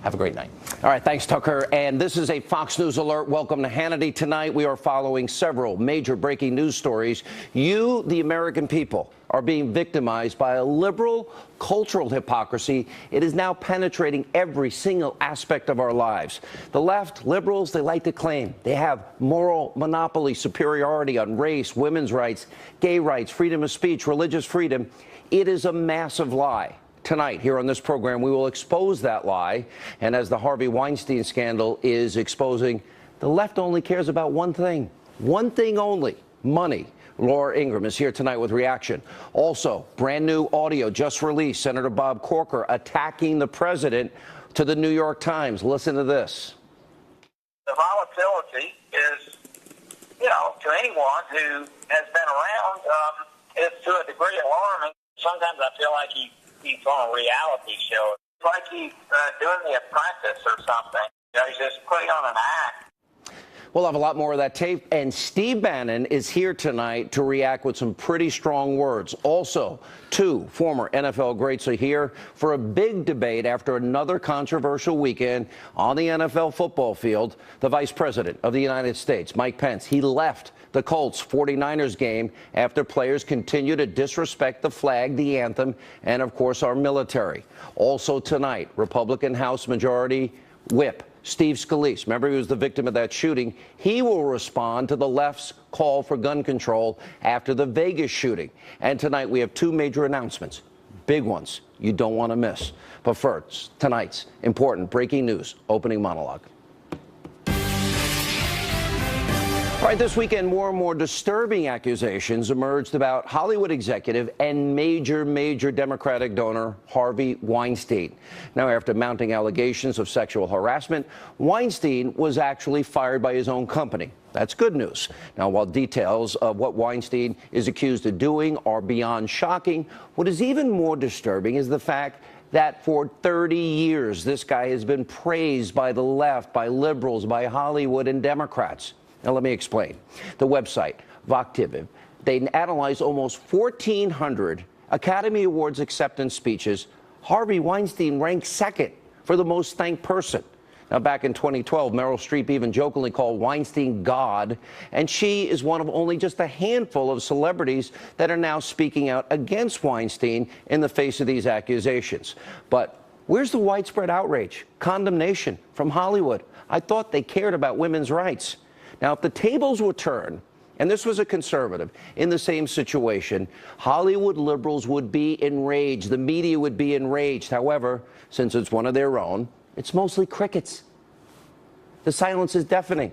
Have a great night. All right, thanks, Tucker. And this is a Fox News alert. Welcome to Hannity tonight. We are following several major breaking news stories. You, the American people, are being victimized by a liberal cultural hypocrisy. It is now penetrating every single aspect of our lives. The left, liberals, they like to claim they have moral monopoly, superiority on race, women's rights, gay rights, freedom of speech, religious freedom. It is a massive lie. Tonight, here on this program, we will expose that lie. And as the Harvey Weinstein scandal is exposing, the left only cares about one thing only, money. Laura Ingraham is here tonight with reaction. Also, brand new audio just released. Senator Bob Corker attacking the president to the New York Times. Listen to this. The volatility is, to anyone who has been around, is to a degree alarming. Sometimes I feel like he's on a reality show. It's like he's doing The Apprentice or something. He's just putting on an act. We'll have a lot more of that tape. And Steve Bannon is here tonight to react with some pretty strong words. Also, two former NFL greats are here for a big debate after another controversial weekend on the NFL football field. The Vice President of the United States, Mike Pence, he left the Colts 49ers game after players continue to disrespect the flag, the anthem, and, of course, our military. Also tonight, Republican House Majority Whip Steve Scalise, remember he was the victim of that shooting, he will respond to the left's call for gun control after the Vegas shooting. And tonight we have two major announcements, big ones you don't want to miss. But first, tonight's important breaking news opening monologue. All right, this weekend, more and more disturbing accusations emerged about Hollywood executive and major Democratic donor Harvey Weinstein. Now, after mounting allegations of sexual harassment, Weinstein was actually fired by his own company. That's good news. Now, while details of what Weinstein is accused of doing are beyond shocking, what is even more disturbing is the fact that for 30 years, this guy has been praised by the left, by liberals, by Hollywood and Democrats. Now, let me explain. The website, Voctiv, they analyzed almost 1,400 Academy Awards acceptance speeches. Harvey Weinstein ranked second for the most thanked person. Now, back in 2012, Meryl Streep even jokingly called Weinstein God, and she is one of only just a handful of celebrities that are now speaking out against Weinstein in the face of these accusations. But where's the widespread outrage, condemnation from Hollywood? I thought they cared about women's rights. Now, if the tables were turned, and this was a conservative in the same situation, Hollywood liberals would be enraged. The media would be enraged. However, since it's one of their own, it's mostly crickets. The silence is deafening.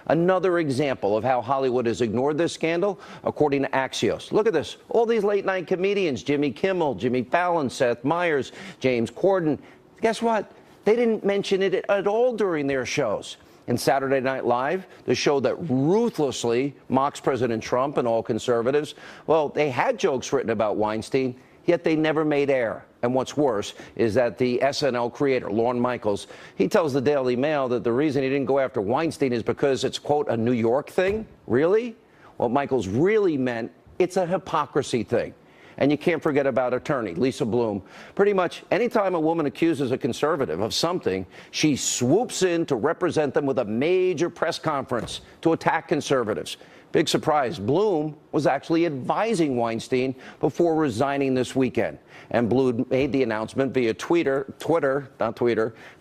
Another example of how Hollywood has ignored this scandal, according to Axios. Look at this. All these late-night comedians, Jimmy Kimmel, Jimmy Fallon, Seth Meyers, James Corden, guess what? They didn't mention it at all during their shows. In Saturday Night Live, the show that ruthlessly mocks President Trump and all conservatives, well, they had jokes written about Weinstein, yet they never made air. And what's worse is that the SNL creator, Lorne Michaels, he tells the Daily Mail that the reason he didn't go after Weinstein is because it's, quote, a New York thing. Really? What Michaels really meant, it's a hypocrisy thing. And you can't forget about attorney Lisa Bloom. Pretty much anytime a woman accuses a conservative of something, she swoops in to represent them with a major press conference to attack conservatives. Big surprise, Bloom was actually advising Weinstein before resigning this weekend. And Bloom made the announcement via Twitter,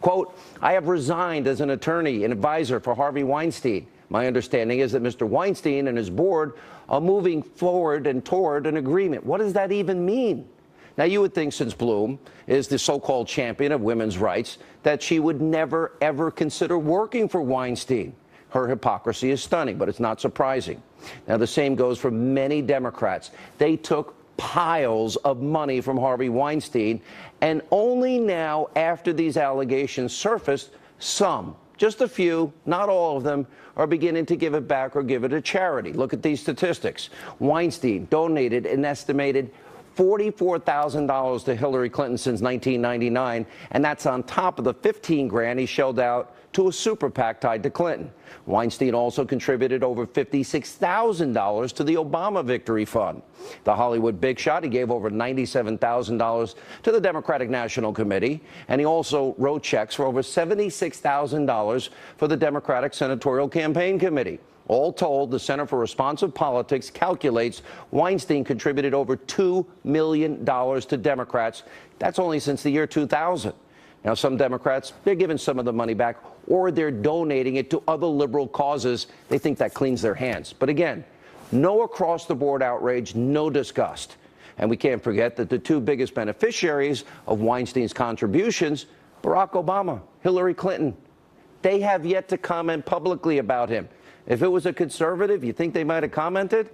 quote, "I have resigned as an attorney and advisor for Harvey Weinstein. My understanding is that Mr. Weinstein and his board are moving forward and toward an agreement." What does that even mean? Now, you would think since Bloom is the so-called champion of women's rights, that she would never, ever consider working for Weinstein. Her hypocrisy is stunning, but it's not surprising. Now, the same goes for many Democrats. They took piles of money from Harvey Weinstein, and only now, after these allegations surfaced, some, just a few, not all of them, are beginning to give it back or give it to charity. Look at these statistics. Weinstein donated an estimated $44,000 to Hillary Clinton since 1999, and that's on top of the $15,000 he shelled out to a super PAC tied to Clinton. Weinstein also contributed over $56,000 to the Obama Victory Fund. The Hollywood big shot, he gave over $97,000 to the Democratic National Committee, and he also wrote checks for over $76,000 for the Democratic Senatorial Campaign Committee. All told, the Center for Responsive Politics calculates Weinstein contributed over $2 million to Democrats. That's only since the year 2000. Now, some Democrats, they're giving some of the money back, or they're donating it to other liberal causes. They think that cleans their hands. But again, no across-the-board outrage, no disgust. And we can't forget that the two biggest beneficiaries of Weinstein's contributions, Barack Obama, Hillary Clinton, they have yet to comment publicly about him. If it was a conservative, you think they might have commented?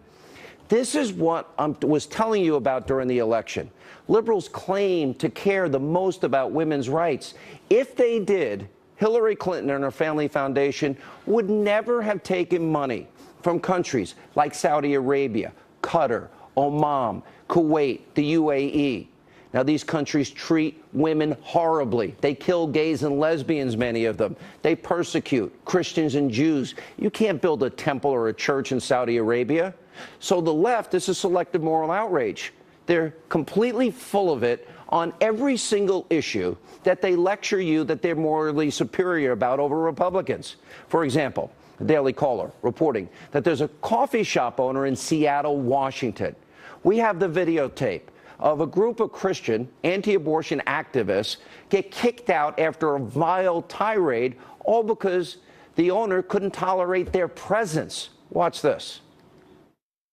This is what I was telling you about during the election. Liberals claim to care the most about women's rights. If they did, Hillary Clinton and her family foundation would never have taken money from countries like Saudi Arabia, Qatar, Oman, Kuwait, the UAE. Now, these countries treat women horribly. They kill gays and lesbians, many of them. They persecute Christians and Jews. You can't build a temple or a church in Saudi Arabia. So the left, this is selective moral outrage. They're completely full of it on every single issue that they lecture you that they're morally superior about over Republicans. For example, the Daily Caller reporting that there's a coffee shop owner in Seattle, Washington. We have the videotape of a group of Christian anti-abortion activists get kicked out after a vile tirade, all because the owner couldn't tolerate their presence. Watch this.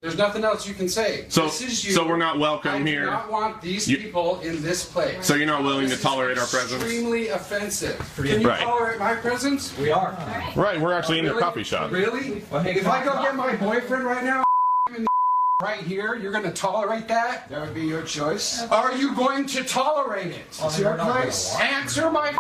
There's nothing else you can say. So, this is you. So we're not welcome here. I do not want these people in this place. So you're not willing to tolerate our presence? Extremely offensive. Can you tolerate my presence? We are. Right, we're actually in your coffee shop. Really? If I go get my boyfriend right now, right here, you're going to tolerate that? That would be your choice. Are you going to tolerate it? It's your place. Answer my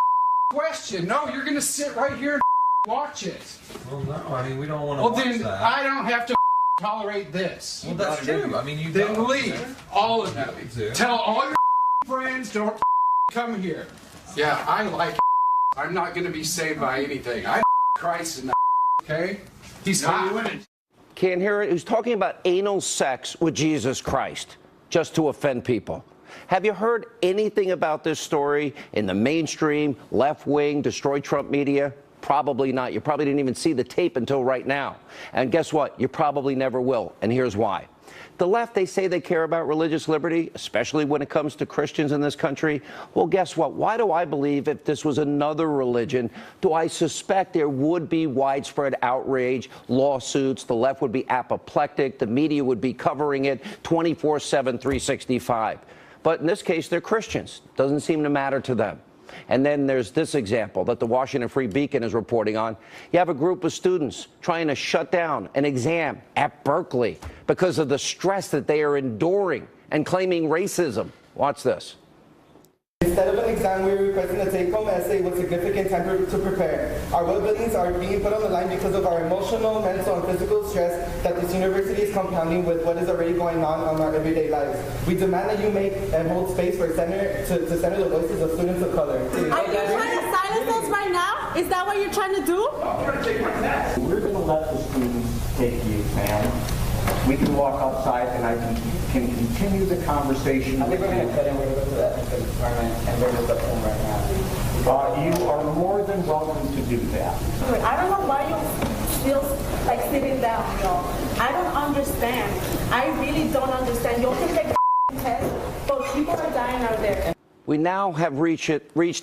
question. No, you're going to sit right here and watch it. Well, no, I mean, we don't want to Well, watch then that. I don't have to tolerate this. Well, that's true. I mean, you Then don't. leave. All of you. Tell all your friends don't come here. Yeah, I like I'm not going to be saved by anything. I Christ in okay? He's hot. Can't hear it? He's talking about anal sex with Jesus Christ, just to offend people. Have you heard anything about this story in the mainstream, left-wing, destroy Trump media? Probably not. You probably didn't even see the tape until right now. And guess what? You probably never will. And here's why. The left, they say they care about religious liberty, especially when it comes to Christians in this country. Well, guess what? Why do I believe if this was another religion, do I suspect there would be widespread outrage, lawsuits, the left would be apoplectic, the media would be covering it 24/7, 365. But in this case, they're Christians. Doesn't seem to matter to them. And then there's this example that the Washington Free Beacon is reporting on. You have a group of students trying to shut down an exam at Berkeley because of the stress that they are enduring and claiming racism. Watch this. Instead of an exam, we are requesting a take-home essay with significant time to prepare. Our well-beings are being put on the line because of our emotional, mental, and physical stress that this university is compounding with what is already going on our everyday lives. We demand that you make and hold space for to center the voices of students of color. Are you trying to silence us right now? Is that what you're trying to do? We're going to let the students take the exam. We can walk outside and I can continue the conversation with you. You are more than welcome to do that. I don't know why you still like sitting down, y'all. I don't understand. I really don't understand. You can take the test, but people are dying out there. We now have reached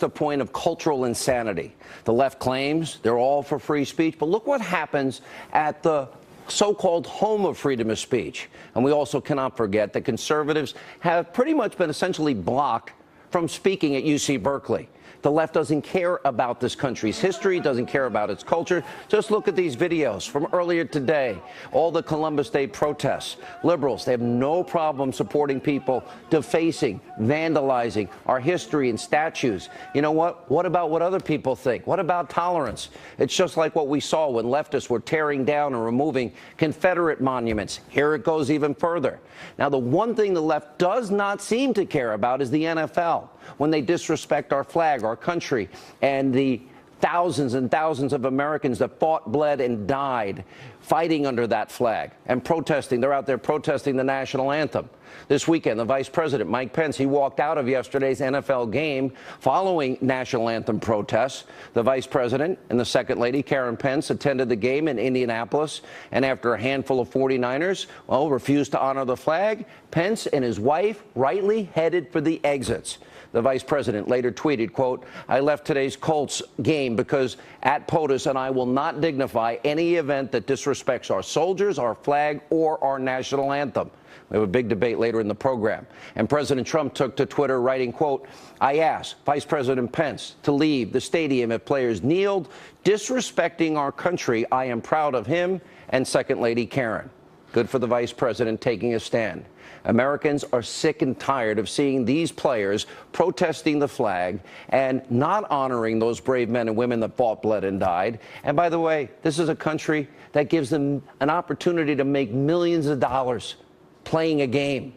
a point of cultural insanity. The left claims they're all for free speech, but look what happens at the so-called home of freedom of speech. And we also cannot forget that conservatives have pretty much been essentially blocked from speaking at UC Berkeley. The left doesn't care about this country's history, doesn't care about its culture. Just look at these videos from earlier today. All the Columbus Day protests. Liberals, they have no problem supporting people defacing, vandalizing our history and statues. You know what? What about what other people think? What about tolerance? It's just like what we saw when leftists were tearing down and removing Confederate monuments. Here it goes even further. Now, the one thing the left does not seem to care about is the NFL. When they disrespect our flag, our country, and the thousands and thousands of Americans that fought, bled, and died fighting under that flag and protesting. They're out there protesting the national anthem. This weekend, the Vice President, Mike Pence, he walked out of yesterday's NFL game following national anthem protests. The Vice President and the Second Lady, Karen Pence, attended the game in Indianapolis, and after a handful of 49ers, refused to honor the flag, Pence and his wife rightly headed for the exits. The vice president later tweeted, quote, "I left today's Colts game because at POTUS, and I will not dignify any event that disrespects our soldiers, our flag, or our national anthem." We have a big debate later in the program. And President Trump took to Twitter writing, quote, "I asked Vice President Pence to leave the stadium if players kneeled, disrespecting our country. I am proud of him and Second Lady Karen." Good for the vice president taking a stand. Americans are sick and tired of seeing these players protesting the flag and not honoring those brave men and women that fought, bled, and died. And by the way, this is a country that gives them an opportunity to make millions of dollars playing a game.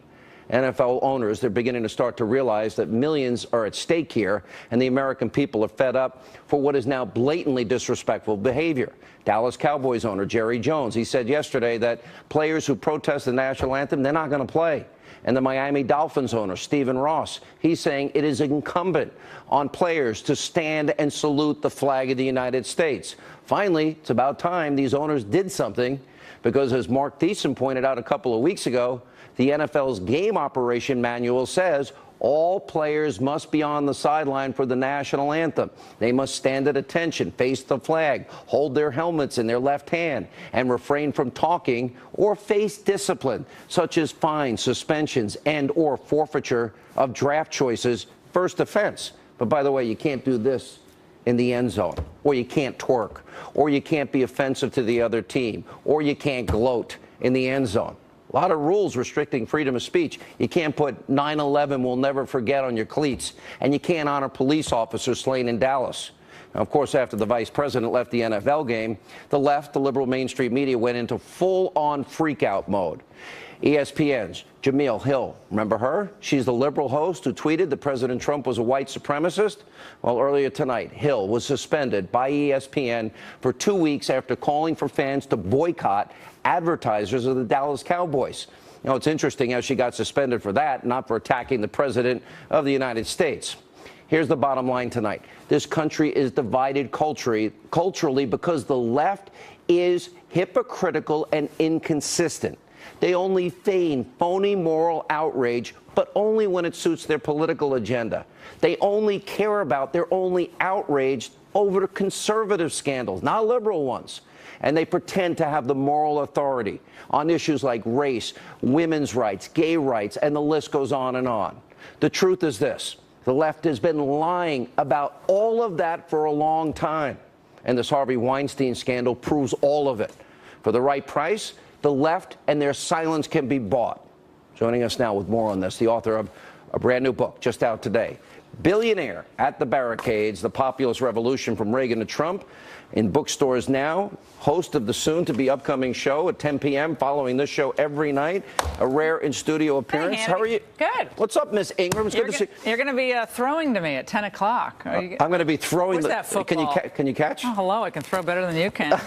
NFL owners, they're beginning to start to realize that millions are at stake here, and the American people are fed up for what is now blatantly disrespectful behavior. Dallas Cowboys owner Jerry Jones, he said yesterday that players who protest the national anthem, they're not going to play. And the Miami Dolphins owner, Stephen Ross, he's saying it is incumbent on players to stand and salute the flag of the United States. Finally, it's about time these owners did something, because as Mark Thiessen pointed out a couple of weeks ago, the NFL's game operation manual says all players must be on the sideline for the national anthem. They must stand at attention, face the flag, hold their helmets in their left hand, and refrain from talking or face discipline, such as fines, suspensions, and or forfeiture of draft choices, first offense. But by the way, you can't do this in the end zone, or you can't twerk, or you can't be offensive to the other team, or you can't gloat in the end zone. A lot of rules restricting freedom of speech. You can't put 9/11 we'll never forget on your cleats, and you can't honor police officers slain in Dallas. Now, of course, after the vice president left the NFL game, the left, the liberal mainstream media, went into full-on freak-out mode. ESPN's Jamil Hill, remember her? She's the liberal host who tweeted that President Trump was a white supremacist. Well, earlier tonight, Hill was suspended by ESPN for 2 weeks after calling for fans to boycott advertisers of the Dallas Cowboys. You know, it's interesting how she got suspended for that, not for attacking the President of the United States. Here's the bottom line tonight. This country is divided culturally because the left is hypocritical and inconsistent. They only feign phony moral outrage, but only when it suits their political agenda. They only care about, they're only outraged over conservative scandals, not liberal ones. And they pretend to have the moral authority on issues like race, women's rights, gay rights, and the list goes on and on. The truth is this: the left has been lying about all of that for a long time. And this Harvey Weinstein scandal proves all of it. For the right price, the left and their silence can be bought. Joining us now with more on this, the author of a brand new book just out today, Billionaire at the Barricades, The Populist Revolution from Reagan to Trump, in bookstores now, host of the soon-to-be upcoming show at 10 p.m., following this show every night, a rare in-studio appearance. Hey, how are you? Good. What's up, Miss Ingram? It's good to see you. You're going to be throwing to me at 10 o'clock. I'm going to be throwing. Where's that football? Can you catch? Oh, hello. I can throw better than you can.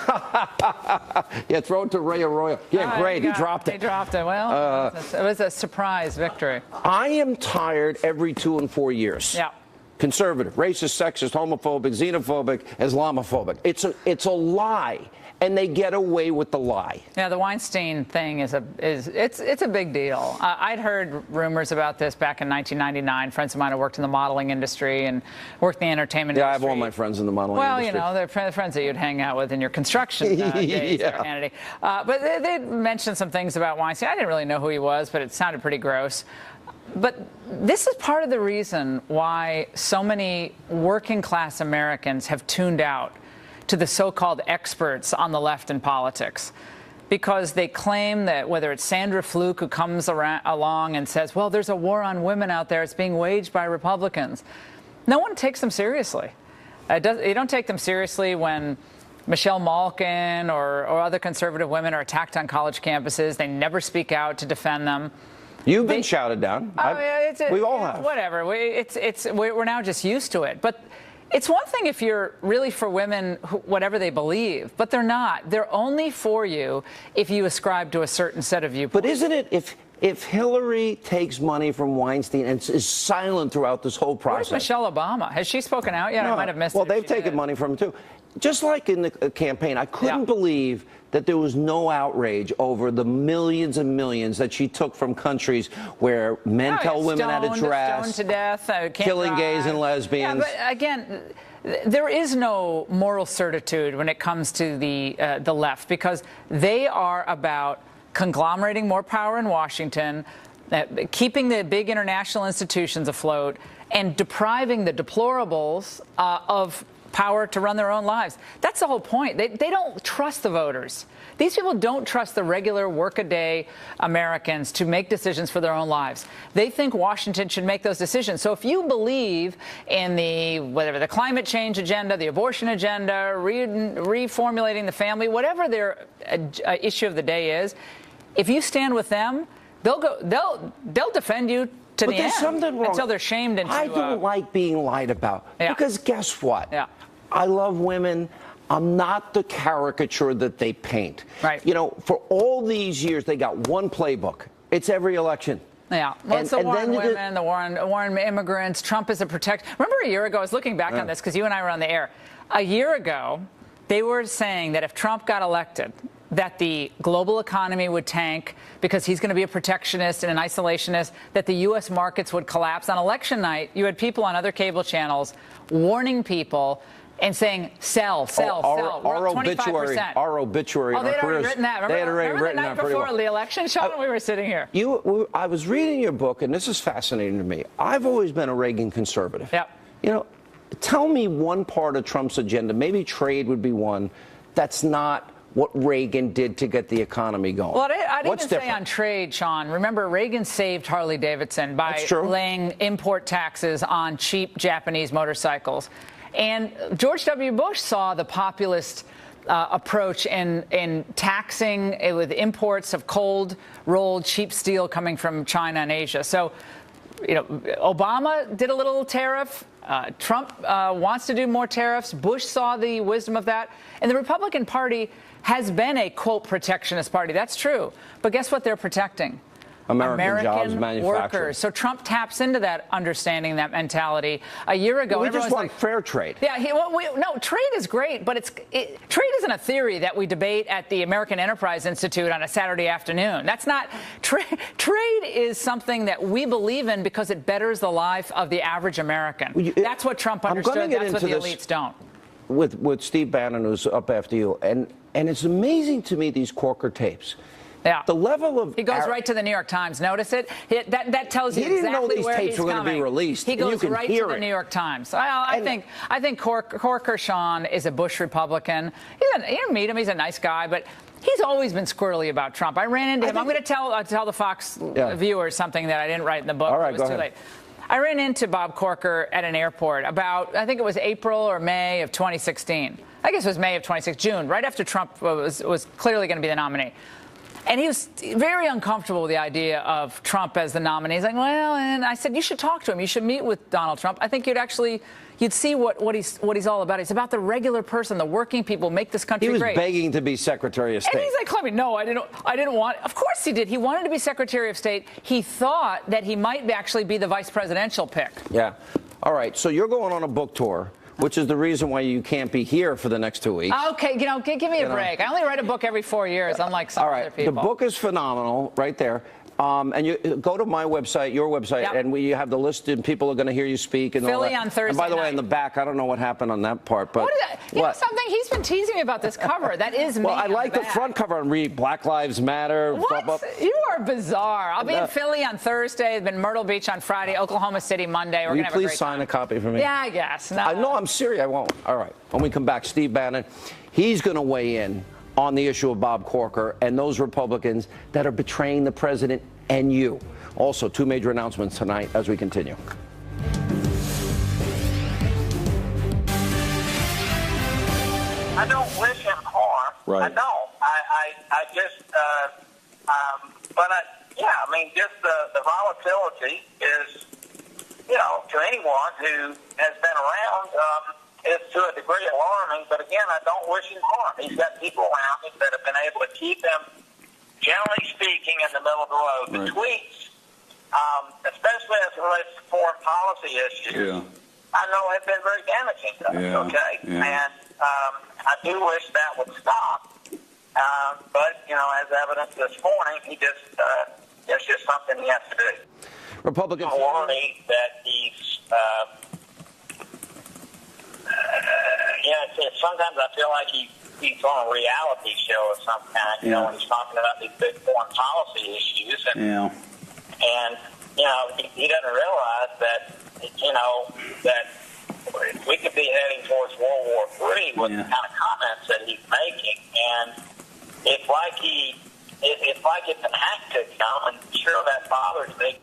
Yeah, throw it to Ray Arroyo. Yeah, great. He dropped it. He dropped it. Well, it was a surprise victory. I am tired every 2 and 4 years. Yeah. Conservative, racist, sexist, homophobic, xenophobic, Islamophobic. It's a lie, and they get away with the lie. Yeah, the Weinstein thing is a big deal. I'd heard rumors about this back in 1999. Friends of mine who worked in the modeling industry and worked in the entertainment industry. Yeah, I have all my friends in the modeling industry. Well, you know, they're friends that you'd hang out with in your construction days, Yeah. Hannity. But they mentioned some things about Weinstein. I didn't really know who he was, but it sounded pretty gross. But this is part of the reason why so many working class Americans have tuned out to the so-called experts on the left in politics, because they claim that whether it's Sandra Fluke who comes along and says, well, there's a war on women out there, it's being waged by Republicans. No one takes them seriously. You don't take them seriously when Michelle Malkin or other conservative women are attacked on college campuses. They never speak out to defend them. You've been shouted down. We all have. Whatever. We're now just used to it. But it's one thing if you're really for women, whatever they believe, but they're not. They're only for you if you ascribe to a certain set of viewpoints. But isn't it, if Hillary takes money from Weinstein and is silent throughout this whole process? Where's Michelle Obama? Has she spoken out yet? No. I might have missed it. Well, they've taken money from him, too. Just like in the campaign, I couldn't believe that there was no outrage over the millions and millions that she took from countries where men tell women how to dress, stoned to death, killing gays and lesbians. Yeah, but again, there is no moral certitude when it comes to the left, because they are about conglomerating more power in Washington, keeping the big international institutions afloat, and depriving the deplorables of power to run their own lives. That's the whole point. They don't trust the voters. These people don't trust the regular workaday Americans to make decisions for their own lives. They think Washington should make those decisions. So if you believe in the climate change agenda, the abortion agenda, reformulating the family, whatever their issue of the day is, if you stand with them, they'll defend you to the end until they're shamed into. I don't like being lied about, because guess what? Yeah. I love women. I'm not the caricature that they paint. Right. You know, for all these years, they got one playbook. It's every election. Yeah. Well, it's the war on women, the war on immigrants. Trump is a protect. Remember a year ago, I was looking back on this because you and I were on the air. A year ago, they were saying that if Trump got elected, that the global economy would tank because he's going to be a protectionist and an isolationist, that the U.S. markets would collapse. On election night, you had people on other cable channels warning people and saying, sell. Our obituary, Oh, they'd already written that. Remember the night before the election, Sean, we were sitting here. I was reading your book, and this is fascinating to me. I've always been a Reagan conservative. Yep. You know, tell me one part of Trump's agenda, maybe trade would be one, that's not what Reagan did to get the economy going. Well, I didn't say on trade, Sean. Remember, Reagan saved Harley-Davidson by laying import taxes on cheap Japanese motorcycles. And George W. Bush saw the populist approach in taxing with imports of cold-rolled cheap steel coming from China and Asia. So, you know, Obama did a little tariff. Trump wants to do more tariffs. Bush saw the wisdom of that. And the Republican Party has been a, quote, protectionist party. That's true. But guess what they're protecting? American jobs, manufacturing. Workers. So Trump taps into that understanding, that mentality. A year ago, we just want fair trade. Yeah, no, trade is great, but trade isn't a theory that we debate at the American Enterprise Institute on a Saturday afternoon. That's not trade. Trade is something that we believe in because it betters the life of the average American. That's what Trump understood. That's what the elites don't. With Steve Bannon, who's up after you, and it's amazing to me, these Corker tapes. Yeah. The level of... He goes right to the New York Times. Notice it? That tells you exactly where he's coming. He didn't know these tapes were going to be released. He goes right to the New York Times. I think Corker Sean is a Bush Republican. You didn't meet him. He's a nice guy, but he's always been squirrely about Trump. I ran into him. I'm going to tell the Fox viewers something that I didn't write in the book. All right, it was too late. I ran into Bob Corker at an airport about, I think it was April or May of 2016. I guess it was May of 2016, June, right after Trump was clearly going to be the nominee. And he was very uncomfortable with the idea of Trump as the nominee. He's like, well, and I said, you should talk to him. You should meet with Donald Trump. I think you'd see what he's all about. It's about the regular person, the working people, make this country great. He was begging to be Secretary of State. And he's like, claiming, no, I didn't want. Of course he did. He wanted to be Secretary of State. He thought that he might actually be the vice presidential pick. Yeah. All right. So you're going on a book tour, which is the reason why you can't be here for the next 2 weeks. Okay, give me a break. I only write a book every 4 years, unlike some other people. The book is phenomenal, right there. And you go to my website, your website, Yep. and you have the list, and people are going to hear you speak. And all Philly that. on Thursday And by the way, night. in the back, I don't know what happened on that part, but What is that? You know something? He's been teasing me about this cover. That is me. well, I on like the back. front cover and read Black Lives Matter. What? You are bizarre. I'll be in Philly on Thursday, then Myrtle Beach on Friday, Oklahoma City Monday. We're Will you going to have a please great sign time. a copy for me? Yeah, I guess. No, No, I'm serious. I won't. All right. When we come back, Steve Bannon, he's going to weigh in on the issue of Bob Corker and those Republicans that are betraying the president and you. Also, two major announcements tonight as we continue. I don't wish him harm. Right. I don't. I just, yeah, I mean, just the volatility is, you know, to anyone who has been around, is to a degree alarming. But again, I don't wish him harm. He's got people around him that have been able to keep him, generally speaking, in the middle of the road. The tweets, especially as it relates to foreign policy issues, I know have been very damaging to us, okay? And I do wish that would stop. But, you know, as evidence this morning, it's just something he has to do. Republicans worry that he's, sometimes I feel like he's on a reality show of some kind, you know, when he's talking about these big foreign policy issues. And, you know, he doesn't realize that, you know, that we could be heading towards World War III with the kind of comments that he's making. And it's like it's an act to come, and sure that bothers me.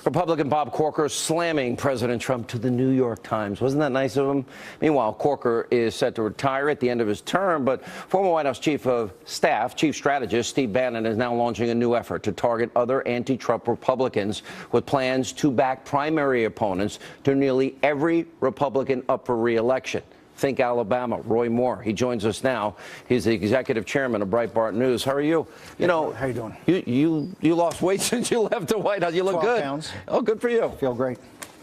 Republican Bob Corker slamming President Trump to the New York Times. Wasn't that nice of him? Meanwhile, Corker is set to retire at the end of his term, but former White House Chief of Staff, Chief Strategist Steve Bannon is now launching a new effort to target other anti-Trump Republicans with plans to back primary opponents to nearly every Republican up for re-election. Think Alabama, Roy Moore. He joins us now. He's the executive chairman of Breitbart News. How are you? You know, how you doing? You lost weight since you left the White House. You look 12 good. pounds. Oh, good for you. Feel great.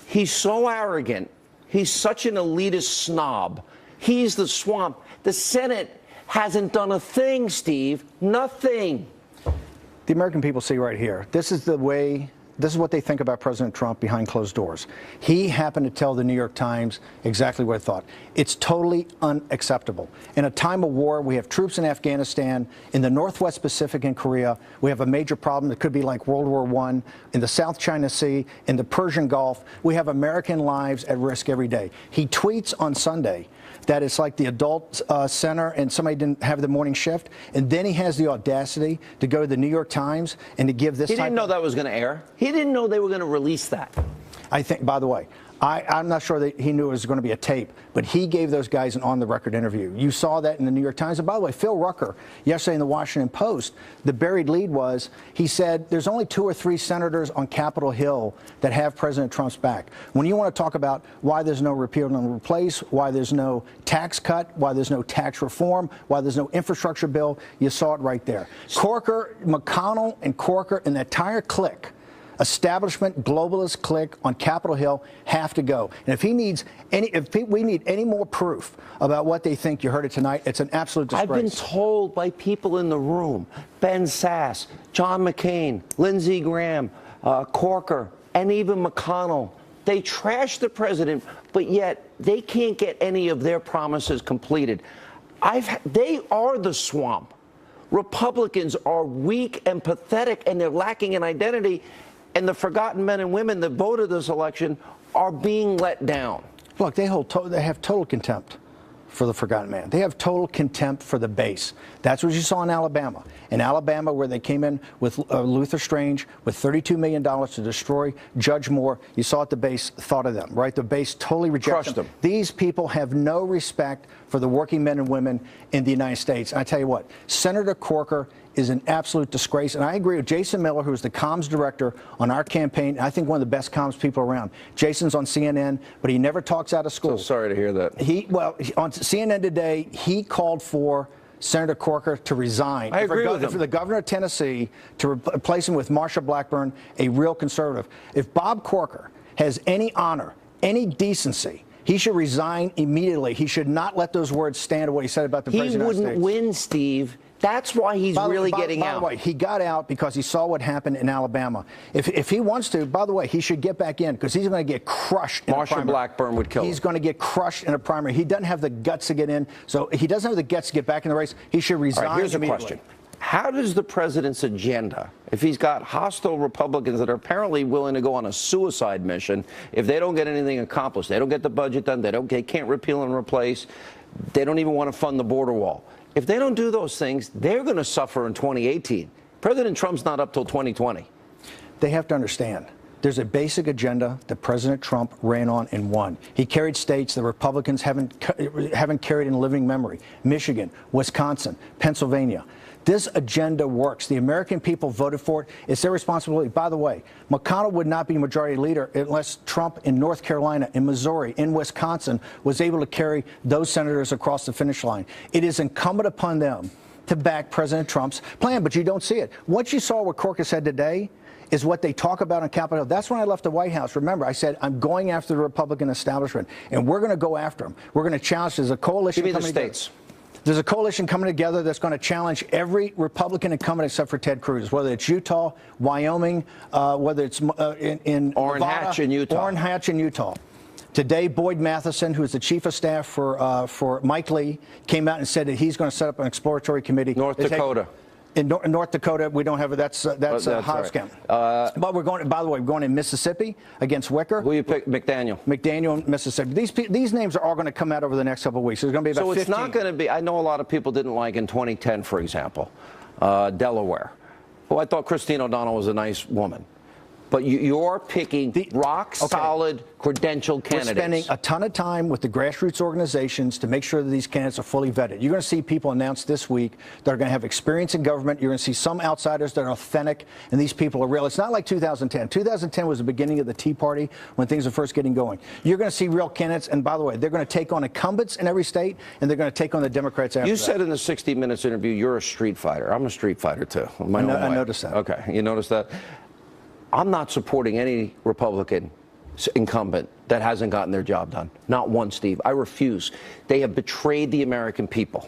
He's so arrogant. He's such an elitist snob. He's the swamp. The Senate hasn't done a thing, Steve. Nothing. The American people see right here. This is the way. This is what they think about President Trump behind closed doors. He happened to tell the New York Times exactly what he thought. It's totally unacceptable. In a time of war, we have troops in Afghanistan, in the Northwest Pacific in Korea. We have a major problem that could be like World War I, in the South China Sea, in the Persian Gulf. We have American lives at risk every day. He tweets on Sunday that it's like the adult center and somebody didn't have the morning shift. And then he has the audacity to go to the New York Times and to give this He didn't know that was going to air. He didn't know they were going to release that. I think, by the way, I'm not sure that he knew it was going to be a tape, but he gave those guys an on-the-record interview. You saw that in the New York Times. And by the way, Phil Rucker, yesterday in the Washington Post, the buried lead was, he said, there's only 2 or 3 senators on Capitol Hill that have President Trump's back. When you want to talk about why there's no repeal and replace, why there's no tax cut, why there's no tax reform, why there's no infrastructure bill, you saw it right there. Corker, McConnell and Corker and the entire clique, establishment globalist clique on Capitol Hill, have to go. And if we need any more proof about what they think, you heard it tonight, it's an absolute disgrace. I've been told by people in the room, Ben Sass, John McCain, Lindsey Graham, Corker, and even McConnell, they trash the president, but yet they can't get any of their promises completed. They are the swamp. Republicans are weak and pathetic, and they're lacking in identity. And the forgotten men and women that voted this election are being let down. Look, they have total contempt for the forgotten man. They have total contempt for the base. That's what you saw in Alabama. In Alabama, where they came in with Luther Strange with $32 million to destroy Judge Moore, you saw what the base thought of them, right? The base totally rejected them. These people have no respect for the working men and women in the United States. And I tell you what, Senator Corker is an absolute disgrace. And I agree with Jason Miller, who's the comms director on our campaign. I think one of the best comms people around. Jason's on CNN, but he never talks out of school. So sorry to hear that. On CNN today, he called for Senator Corker to resign. I agree with him. For the governor of Tennessee to replace him with Marsha Blackburn, a real conservative. If Bob Corker has any honor, any decency, He should resign immediately. He should not let those words stand to what he said about the President of the United He States. wouldn't win, Steve. That's why he's really getting out. By the way, he got out because he saw what happened in Alabama. If he wants to, by the way, he should get back in because he's going to get crushed in a primary. Marsha Blackburn would kill him. He's going to get crushed in a primary. He doesn't have the guts to get in, so he doesn't have the guts to get back in the race. He should resign Here's immediately. a question. How does the president's agenda, if he's got hostile Republicans that are apparently willing to go on a suicide mission, if they don't get anything accomplished, they don't get the budget done, they can't repeal and replace, they don't even want to fund the border wall. If they don't do those things, they're going to suffer in 2018. President Trump's not up till 2020. They have to understand. There's a basic agenda that President Trump ran on and won. He carried states that Republicans haven't carried in living memory. Michigan, Wisconsin, Pennsylvania. This agenda works. The American people voted for it. It's their responsibility. By the way, McConnell would not be majority leader unless Trump in North Carolina, in Missouri, in Wisconsin was able to carry those senators across the finish line. It is incumbent upon them to back President Trump's plan, but you don't see it. What you saw what Corker said today is what they talk about on Capitol Hill. That's when I left the White House. Remember, I said, I'm going after the Republican establishment, and we're going to go after them. We're going to challenge. There's a coalition Give me the coming together. states. There's a coalition coming together that's going to challenge every Republican incumbent except for Ted Cruz, whether it's Utah, Wyoming, whether it's in Orrin Nevada, Hatch in Utah. Orrin Hatch in Utah. Today, Boyd Matheson, who is the chief of staff for Mike Lee, came out and said that he's going to set up an exploratory committee. North Dakota. In North Dakota, we don't have it. That's House count. But we're going. By the way, we're going in Mississippi against Wicker. Who you pick? McDaniel. McDaniel, Mississippi. These names are all going to come out over the next couple of weeks. There's going to be about 15. So it's not going to be. I know a lot of people didn't like in 2010, for example, Delaware. Who I thought Christine O'Donnell was a nice woman. But you're picking rock-solid, credentialed candidates. We're spending a ton of time with the grassroots organizations to make sure that these candidates are fully vetted. You're going to see people announced this week that are going to have experience in government. You're going to see some outsiders that are authentic, and these people are real. It's not like 2010. 2010 was the beginning of the Tea Party when things were first getting going. You're going to see real candidates, and by the way, they're going to take on incumbents in every state, and they're going to take on the Democrats after that. You said in the 60 Minutes interview you're a street fighter. I'm a street fighter, too. I noticed that. Okay, you noticed that? I'm not supporting any Republican incumbent that hasn't gotten their job done. Not one, Steve. I refuse. They have betrayed the American people.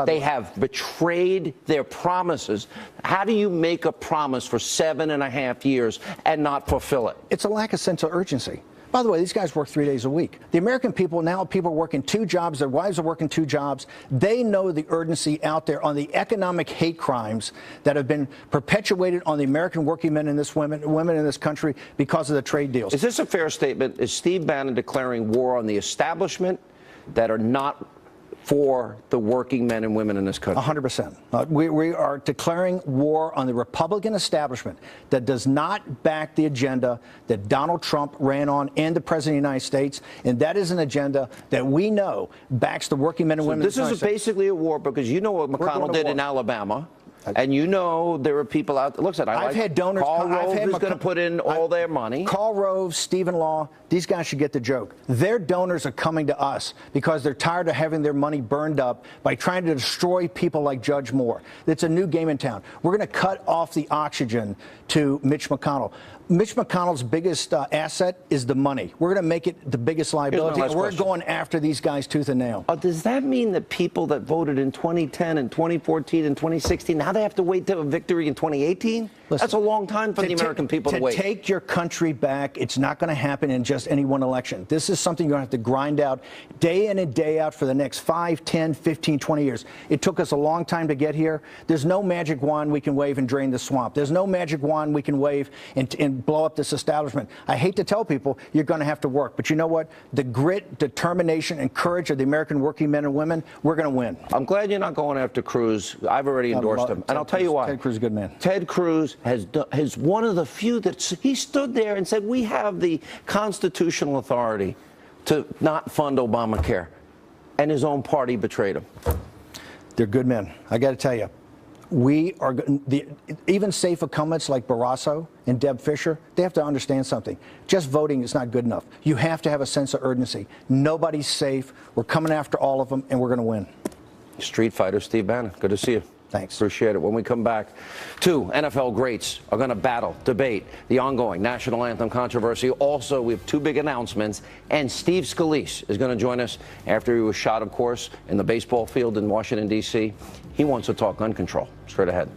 They have betrayed their promises. How do you make a promise for 7.5 years and not fulfill it? It's a lack of sense of urgency. By the way, these guys work 3 days a week. The American people, now people are working 2 jobs. Their wives are working 2 jobs. They know the urgency out there on the economic hate crimes that have been perpetuated on the American working men and women in this country because of the trade deals. Is this a fair statement? Is Steve Bannon declaring war on the establishment that are not for the working men and women in this country? 100%. We are declaring war on the Republican establishment that does not back the agenda that Donald Trump ran on and the President of the United States, and that is an agenda that we know backs the working men and women in this country. This is basically a war because you know what McConnell did in Alabama. And you know there are people out there. Look, I've had donors. Karl Rove is going to put in all their money. Karl Rove, Stephen Law, these guys should get the joke. Their donors are coming to us because they're tired of having their money burned up by trying to destroy people like Judge Moore. It's a new game in town. We're going to cut off the oxygen to Mitch McConnell. Mitch McConnell's biggest asset is the money. We're going to make it the biggest liability. And we're going after these guys tooth and nail. Does that mean that people that voted in 2010 and 2014 and 2016, now they have to wait to a victory in 2018? Listen, that's a long time for the American people to wait. To take your country back, it's not going to happen in just any one election. This is something you're going to have to grind out day in and day out for the next 5, 10, 15, 20 years. It took us a long time to get here. There's no magic wand we can wave and drain the swamp. There's no magic wand we can wave and blow up this establishment. I hate to tell people you're going to have to work, but you know what? The grit, determination, and courage of the American working men and women, we're going to win. I'm glad you're not going after Cruz. I've already endorsed him. And I'll tell you why. Ted Cruz is a good man. Ted Cruz has one of the few that he stood there and said, we have the constitutional authority to not fund Obamacare. And his own party betrayed him. They're good men. I got to tell you. We are even safe incumbents like Barrasso and Deb Fisher. They have to understand something. Just voting is not good enough. You have to have a sense of urgency. Nobody's safe. We're coming after all of them, and we're going to win. Street fighter Steve Bannon. Good to see you. Thanks. Appreciate it. When we come back, two NFL greats are going to battle, debate the ongoing national anthem controversy. Also, we have two big announcements, and Steve Scalise is going to join us after he was shot, of course, in the baseball field in Washington, D.C. He wants to talk gun control. Straight ahead.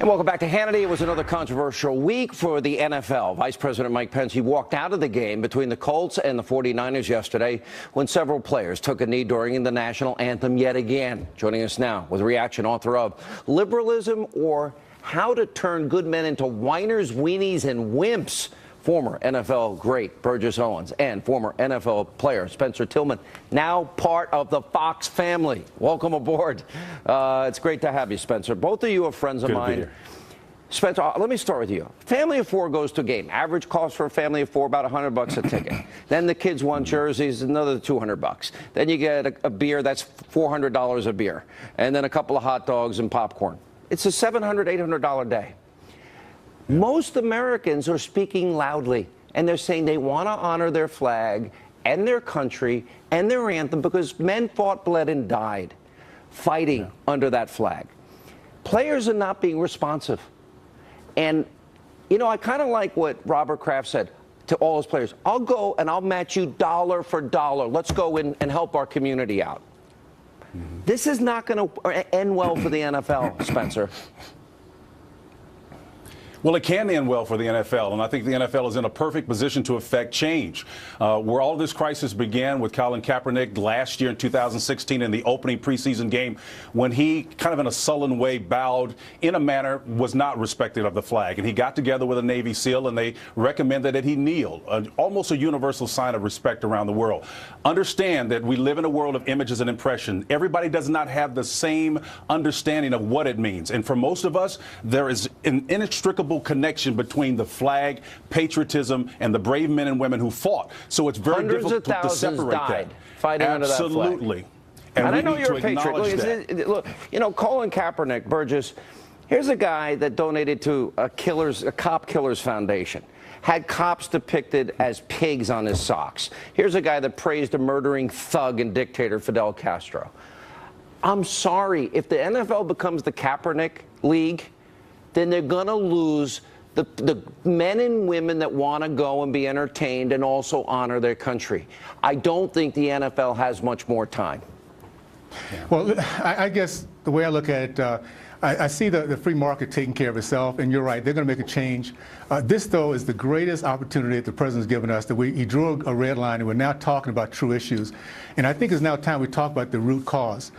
And welcome back to Hannity. It was another controversial week for the NFL. Vice President Mike Pence, he walked out of the game between the Colts and the 49ers yesterday when several players took a knee during the national anthem yet again. Joining us now with a reaction, author of Liberalism or How to Turn Good Men into Whiners, Weenies, and Wimps, former NFL great Burgess Owens and former NFL player Spencer Tillman, now part of the Fox family. Welcome aboard. It's great to have you, Spencer. Both of you are friends of mine. Spencer, let me start with you. Family of four goes to a game. Average cost for a family of four, about $100 a ticket. Then the kids want jerseys, another $200. Then you get a beer, that's $400 a beer. And then a couple of hot dogs and popcorn. It's a $700, $800 day. Most Americans are speaking loudly, and they're saying they want to honor their flag and their country and their anthem because men fought, bled, and died fighting under that flag. Players are not being responsive. And, you know, I kind of like what Robert Kraft said to all his players. I'll go and I'll match you dollar for dollar. Let's go in and help our community out. This is not going to end well for the NFL, Spencer. Well, it can end well for the NFL, and I think the NFL is in a perfect position to affect change. Where all this crisis began with Colin Kaepernick last year in 2016 in the opening preseason game, when he kind of in a sullen way bowed in a manner was not respected of the flag. And he got together with a Navy SEAL, and they recommended that he kneel, almost a universal sign of respect around the world. Understand that we live in a world of images and impression. Everybody does not have the same understanding of what it means. And for most of us, there is an inextricable connection between the flag, patriotism, and the brave men and women who fought. So it's very difficult to separate that. Fighting under that flag. Absolutely. And I know you're a patriot. Look, you know, Colin Kaepernick, Burgess, here's a guy that donated to a cop killers foundation. Had cops depicted as pigs on his socks. Here's a guy that praised a murdering thug and dictator Fidel Castro. I'm sorry, if the NFL becomes the Kaepernick League, then they're going to lose the men and women that want to go and be entertained and also honor their country. I don't think the NFL has much more time. Well, I guess the way I look at it, I see the free market taking care of itself, and you're right, they're going to make a change. This, though, is the greatest opportunity that the president's given us, that he drew a red line, and we're now talking about true issues. And I think it's now time we talk about the root cause.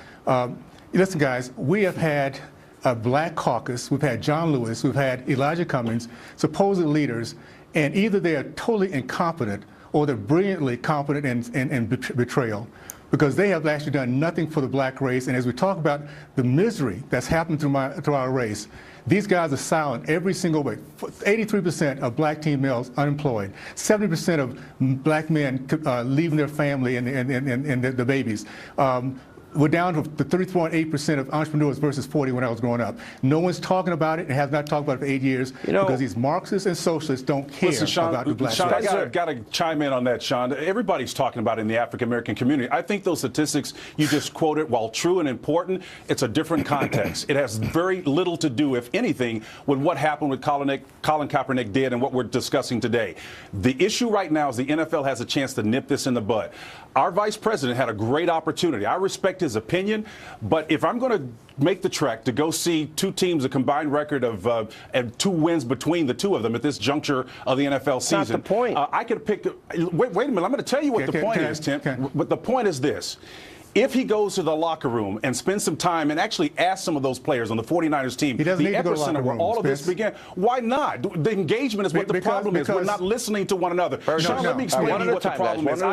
Listen, guys, we have had a black caucus, we've had John Lewis, we've had Elijah Cummings, supposed leaders, and either they are totally incompetent or they're brilliantly competent in betrayal, because they have actually done nothing for the black race. And as we talk about the misery that's happened to our race, these guys are silent every single way. 83% of black teen males unemployed, 70% of black men leaving their family and the babies. We're down to the 33.8% of entrepreneurs versus 40 when I was growing up. No one's talking about it and has not talked about it for 8 years, because these Marxists and socialists don't care about the black Sean, race. I got to chime in on that, Sean. Everybody's talking about it in the African-American community. I think those statistics you just quoted, while true and important, it's a different context. It has very little to do, if anything, with what happened with Colin Kaepernick did and what we're discussing today. The issue right now is the NFL has a chance to nip this in the bud. Our vice president had a great opportunity. I respect his opinion, but if I'm going to make the trek to go see two teams, a combined record of 2 wins between the two of them at this juncture of the NFL season. That's not the point. I could pick. Wait a minute. I'm going to tell you what the point is, Tim. But the point is this. If he goes to the locker room and spends some time and actually asks some of those players on the 49ers team, the epicenter where all of this began, why not? The engagement is what the problem is. We're not listening to one another. Sean, let me explain to you what the problem is.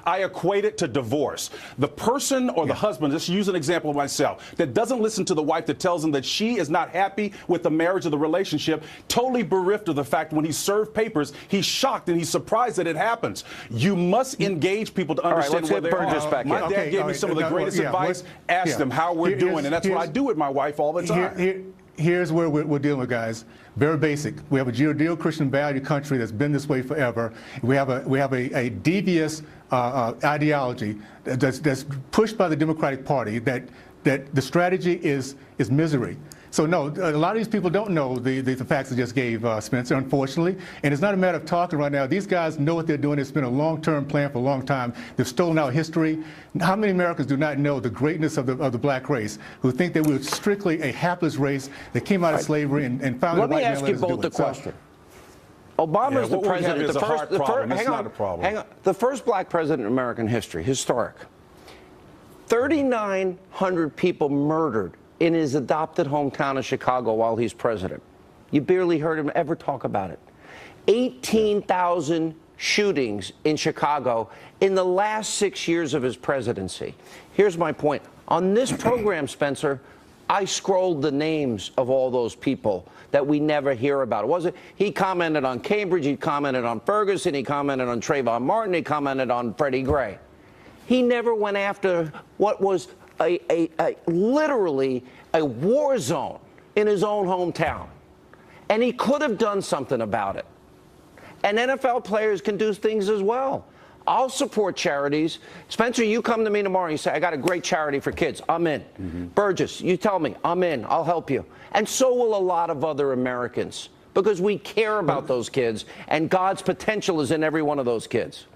I equate it to divorce. The person or the husband, just use an example of myself, that doesn't listen to the wife that tells him that she is not happy with the marriage or the relationship, totally bereft of the fact when he served papers, he's shocked and he's surprised that it happens. You must engage people to understand where they are. My dad gave me some of the greatest advice. Ask them how we're doing, and that's what I do with my wife all the time. here's where we're dealing with, guys. Very basic. We have a Judeo-Christian value country that's been this way forever. We have a devious ideology that's pushed by the Democratic Party that the strategy is misery. So no, a lot of these people don't know the facts I just gave, Spencer, unfortunately. And it's not a matter of talking right now. These guys know what they're doing. It's been a long-term plan for a long time. They've stolen our history. How many Americans do not know the greatness of the black race, who think that we were strictly a hapless race that came out of slavery and found Let me ask you both the question. Obama's the president. The first black president in American history, historic. 3,900 people murdered in his adopted hometown of Chicago while he's president. You barely heard him ever talk about it. 18,000 shootings in Chicago in the last 6 years of his presidency. Here's my point. On this program, Spencer, I scrolled the names of all those people that we never hear about. He commented on Cambridge, he commented on Ferguson, he commented on Trayvon Martin, he commented on Freddie Gray. He never went after what was literally a war zone in his own hometown. And he could have done something about it. And NFL players can do things as well. I'll support charities. Spencer, you come to me tomorrow and you say, I got a great charity for kids. I'm in. Burgess, you tell me, I'm in. I'll help you. And so will a lot of other Americans, because we care about those kids, and God's potential is in every one of those kids.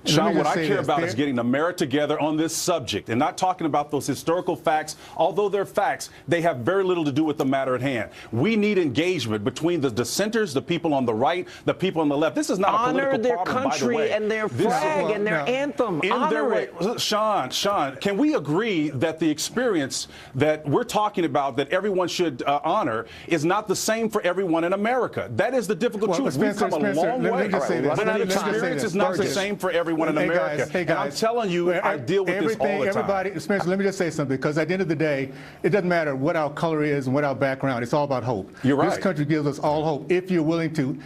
Sean, what I care about is getting America together on this subject and not talking about those historical facts. Although they're facts, they have very little to do with the matter at hand. We need engagement between the dissenters, the people on the right, the people on the left. This is not a political their problem, country by the way. and their flag and their anthem. Honor it. Sean, can we agree that the experience that we're talking about that everyone should honor is not the same for everyone in America? That is the difficult truth. We've come a long way. The experience is not the same for everyone in America. Hey guys, and I'm telling you, I deal with this all the time. Spencer, let me just say something, because at the end of the day, it doesn't matter what our color is and what our background. It's all about hope. You're right. This country gives us all hope if you're willing to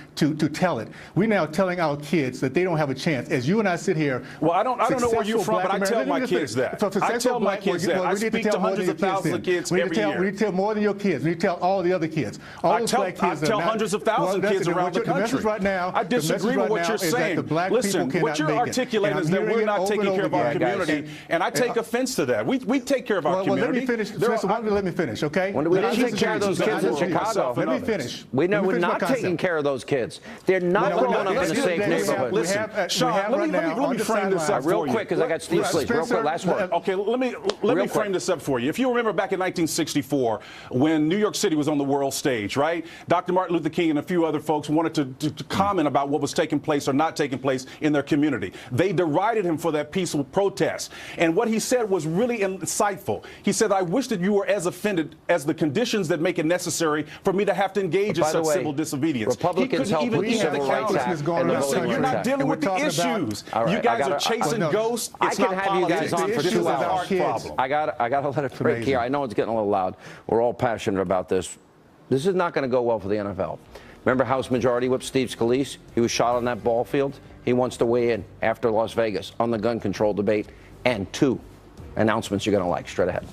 tell it. We're now telling our kids that they don't have a chance. As you and I sit here. Well, I don't know where you're from, but I tell my kids that. I tell my kids that. I speak to hundreds of thousands of kids every year. We need to tell more than your kids. We need to tell all the other kids. I tell hundreds of thousands of kids around the country. I disagree with what you're saying. Listen, what you're articulating is that we're not taking care of our community, and I take offense to that. We take care of our community. Let me finish, Spencer, let me finish, okay? We didn't take care of those kids in Chicago. Let me finish. We're not taking care of those kids. They're not growing up in a safe neighborhood. Listen, Sean, let me frame this up real quick, because I got Steve Sleep. Real quick, last word. Okay, let me frame this up for you. If you remember back in 1964, when New York City was on the world stage, right? Dr. Martin Luther King and a few other folks wanted to comment about what was taking place or not taking place in their community. They derided him for that peaceful protest. And what he said was really insightful. He said, I wish that you were as offended as the conditions that make it necessary for me to have to engage in such civil disobedience. Republicans help with the Civil Rights Act. Listen, you're not dealing with the issues. You guys are chasing ghosts. It's not have you guys on for 2 hours. I got to let it break here. I know it's getting a little loud. We're all passionate about this. This is not going to go well for the NFL. Remember House Majority Whip Steve Scalise? He was shot on that ball field. He wants to weigh in after Las Vegas on the gun control debate, and 2 announcements you're going to like straight ahead.